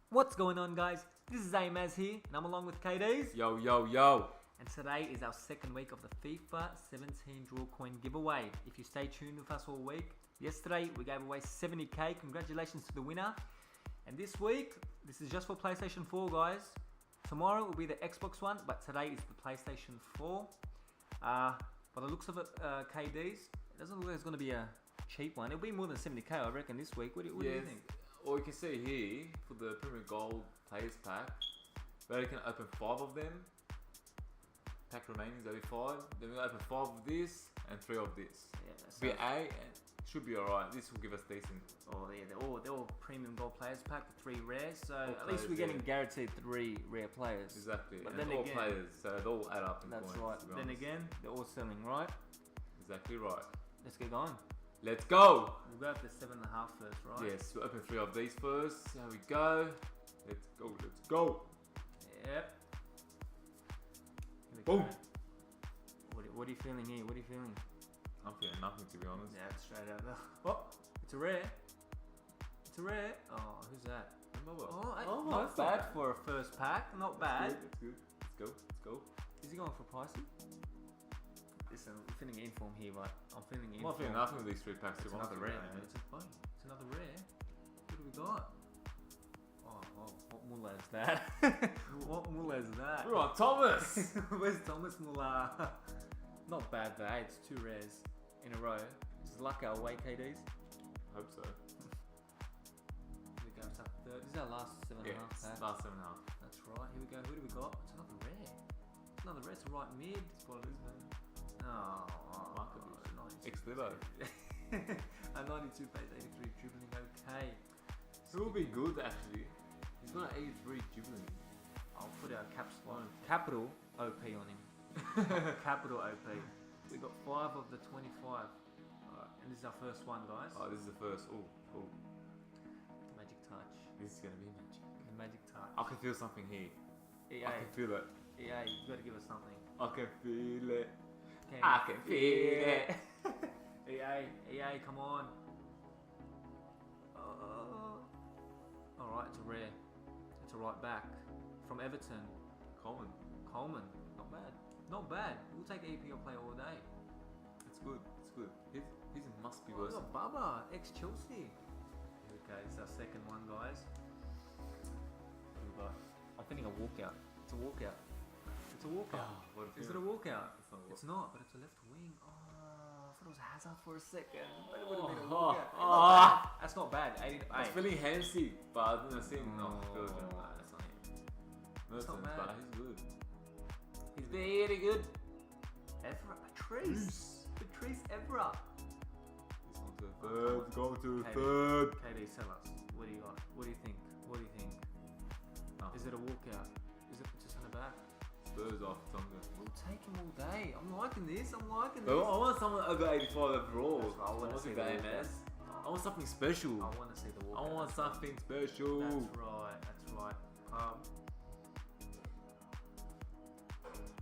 What's going on, guys? This is Amaz here, and I'm along with KD'z. Yo, yo, yo. And today is our second week of the FIFA 17 draw coin giveaway. If you stay tuned with us all week, yesterday we gave away 70k. Congratulations to the winner. And this week, this is just for PlayStation 4, guys. Tomorrow will be the Xbox one, but today is the PlayStation 4. By the looks of it, KD'z, it doesn't look like it's going to be a cheap one. It'll be more than 70k, I reckon, this week. What do you think? Or you can see here, for the Premier Gold Players Pack, where you can open 5 of them. Pack remaining is only 5. Then we'll open 5 of this and 3 of this. Yeah, be A and should be alright. This will give us decent. Oh yeah, they're all premium gold players pack with 3 rares. So all at least we're getting guaranteed 3 rare players. Exactly. But and then all again, players, so they all add up in that's points. right. Then again, they're all selling, right? Exactly right. Let's get going. Let's go! We'll go for 7.5 first, right? Yes, we'll open 3 of these first. Here we go. Let's go, let's go! Yep. Here we Boom! go. What are you feeling here? What are you feeling? I'm feeling nothing, to be honest. Yeah, it's straight out there. Oh, it's a rare. It's a rare. Oh, who's that? Oh, not bad for a first pack. Not bad. That's good. Let's go, let's go. Is he going for pricey? Listen, we're feeling inform here, but I'm feeling inform. I'm not feeling nothing with these 3 packs. It's another rare, man. It's another rare. What do we got? Oh, what mullah is that? What mullah is that? We're on Thomas! Where's Thomas mullah? Not bad though, it's 2 rares in a row. Is luck our way, KD'z? Hope so. Here we go, it's our third. This is our last 7.5 pack. Last 7.5. That's right, here we go. Who do we got? It's another rare. It's another rare, it's a right mid. That's what it is, man. Oh, Ex-Libo. A 92 pace, 83 dribbling, okay. It will be good, actually. He's got an 83 dribbling. I'll put our capital OP on him. Capital OP. We got 5 of the 25. Alright, and this is our first one, guys. Oh, this is the first. Oh. The magic touch. This is gonna be magic. The magic touch. I can feel something here. EA. I can feel it. EA, you gotta give us something. I can feel it. I can feel it. EA, come on. Alright, it's a rare. It's a right back. From Everton. Coleman. Not bad. Not bad. We'll take EPL player all day. It's good. It's good. His must be We worse. got Baba, ex-Chelsea. Here we go. It's our second one, guys. What do we got? I'm feeling a walkout. It's a walkout. It's a walkout. Oh, Is it a walkout? It's not But it's a left wing. Oh, I thought it was a Hazard for a second. But it would have been a walkout. That's not bad. 80 to 8. I was feeling handsy, but I didn't see him. No, That's not him. Mertens, not bad. but he's good. He's very good. Evra, Patrice Evra. He's going to the third. Going to the third. KD, tell us. What do you got? What do you think? No. Is it a walkout? Is it just in the back? Spurs off Tonga. We'll take him all day. I'm liking this. I want someone over 85 overall. That's what I want to see. I want something special. I want to see the walkout. I want something special. That's right.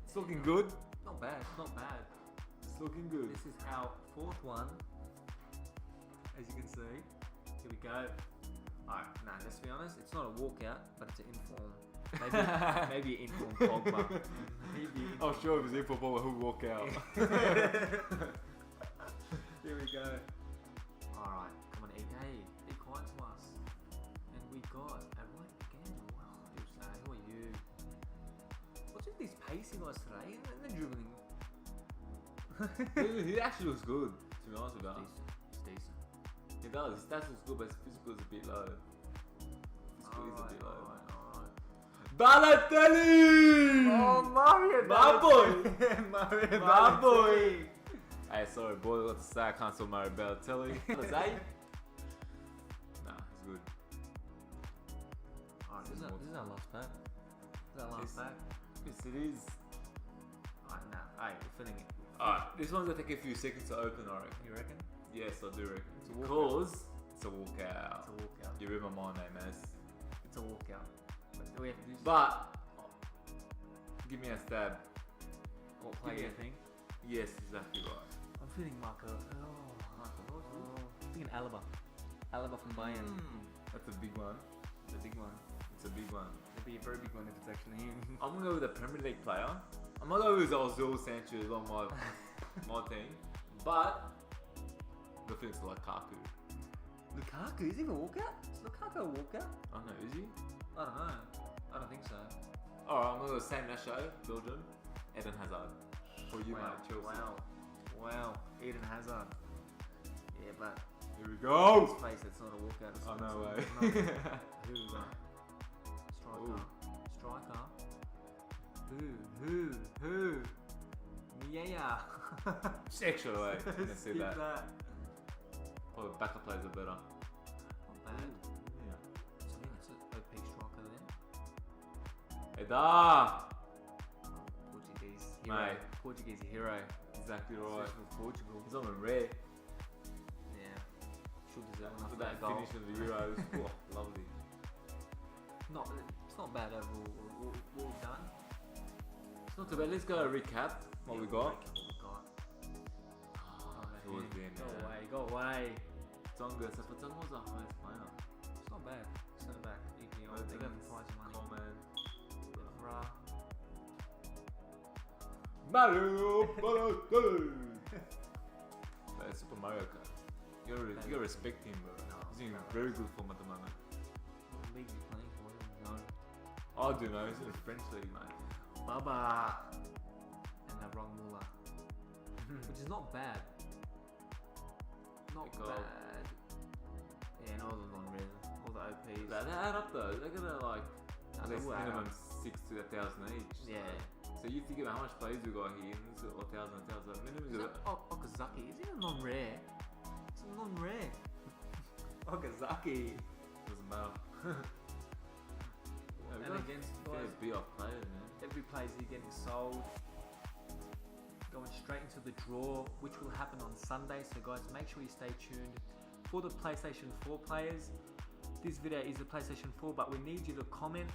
It's looking good. Not bad. It's looking good. This is our 4th one. As you can see. Here we go. Alright, nah, let's be honest. It's not a walkout, but it's an inform. Maybe an inform Pogba. Maybe. I'm sure if it's in football, who'll walk out. Here we go. Alright, come on, EA. Be quiet to us. And we got a right again. Wow, who are you? What's with these pacey guys today? They're dribbling. He actually looks good, to be honest with you. It's decent. He does. His stats looks good, but his physical is a bit low. Alright. Balotelli! Oh, Mario! My boy! My boy! Hey, sorry, boy. Got to say I can't sell Mario Balotelli. What's that? Nah, he's good. Alright, this is our last pack. This is our last pack. Yes, it is. Alright, nah. Alright, we're filling it. Alright, this one's gonna take a few seconds to open, I reckon. You reckon? Yes, I do reckon. It's a walkout. Because it's a walkout. It's a walkout. You read my mind, mate, It's a walkout. But do we have to do But give me a stab. what player you think? Yes, exactly right. I'm feeling Marco. I'm thinking Alaba. Alaba from Bayern. That's a big one. The big one. It's a big one. It'd be a very big one if it's actually him. I'm gonna go with a Premier League player. I'm not going with Ozil Sanchez on my team, but the thing's Lukaku. Lukaku? Is he a walkout? Is Lukaku a walkout? I don't know, is he? I don't know. I don't think so. Alright, I'm gonna go with Sam Nasho, Belgium, Eden Hazard. For you, mate, Chelsea. Wow. Eden Hazard. Yeah, but Here we go. his face, it's not a walkout. It's Oh, not- no it's way. not- Who is that? Striker. Ooh. Striker. Who? Yeah. Extra way. I'm gonna say Skip that. Probably backup players are better. Not bad. Yeah. So I think it's an OP striker then. Eda! Portuguese hero. Mate. Portuguese hero. Exactly right. Especially with Portugal. He's on a rare. Yeah. Should deserve enough For for that that goal. finish of the Euros. Oh, lovely. It's not bad overall. Well done. It's not too bad. Let's go recap what we got. Towards the end, Go away. Tonga. So for Tonga was our highest player. It's not bad. Centre back. They got the prize of money. Coleman. Rah. Mario Balotelli. But it's Super Mario Kart. You gotta respect him, bro. No, He's in no. very good form at the moment. What league you playing for? No. I do know. He's in the French league, mate. Baba. And the wrong Muller. Which is not bad. Not Good goal. bad. Yeah, and all the non-res, all the OPs. They add up though. They're gonna like at They least will add minimum up. 6 to 1,000 each. Yeah. So you think about how much players we got here, and this is 1,000. Minimum Is is that Okazaki? Is it a non-rare? It's a non-rare. Okazaki. doesn't matter. And against guys, beat off players, man. every player's here getting sold. Going straight into the draw, which will happen on Sunday. So guys, make sure you stay tuned for the PlayStation 4 players. This video is a PlayStation 4, but we need you to comment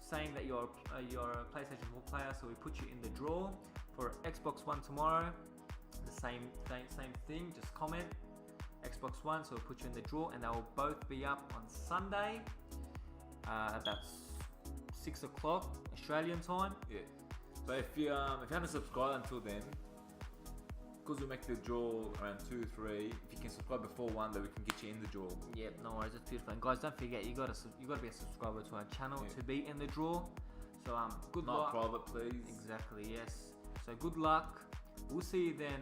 saying that you're a PlayStation 4 player, so we put you in the draw for Xbox One tomorrow. The same thing, just comment Xbox One, so we'll put you in the draw, and they will both be up on Sunday about 6 o'clock Australian time. Yeah. But if you haven't subscribed until then, because we make the draw around 2, 3. If you can subscribe before 1, then we can get you in the draw. Yep, no worries, that's beautiful. And guys, don't forget, you gotta be a subscriber to our channel Yeah. to be in the draw. So good Not luck. private, please. Exactly, yes. So good luck. We'll see you then.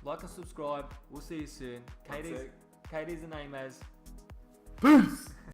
Like and subscribe. We'll see you soon. KD'z and Amaz. Peace.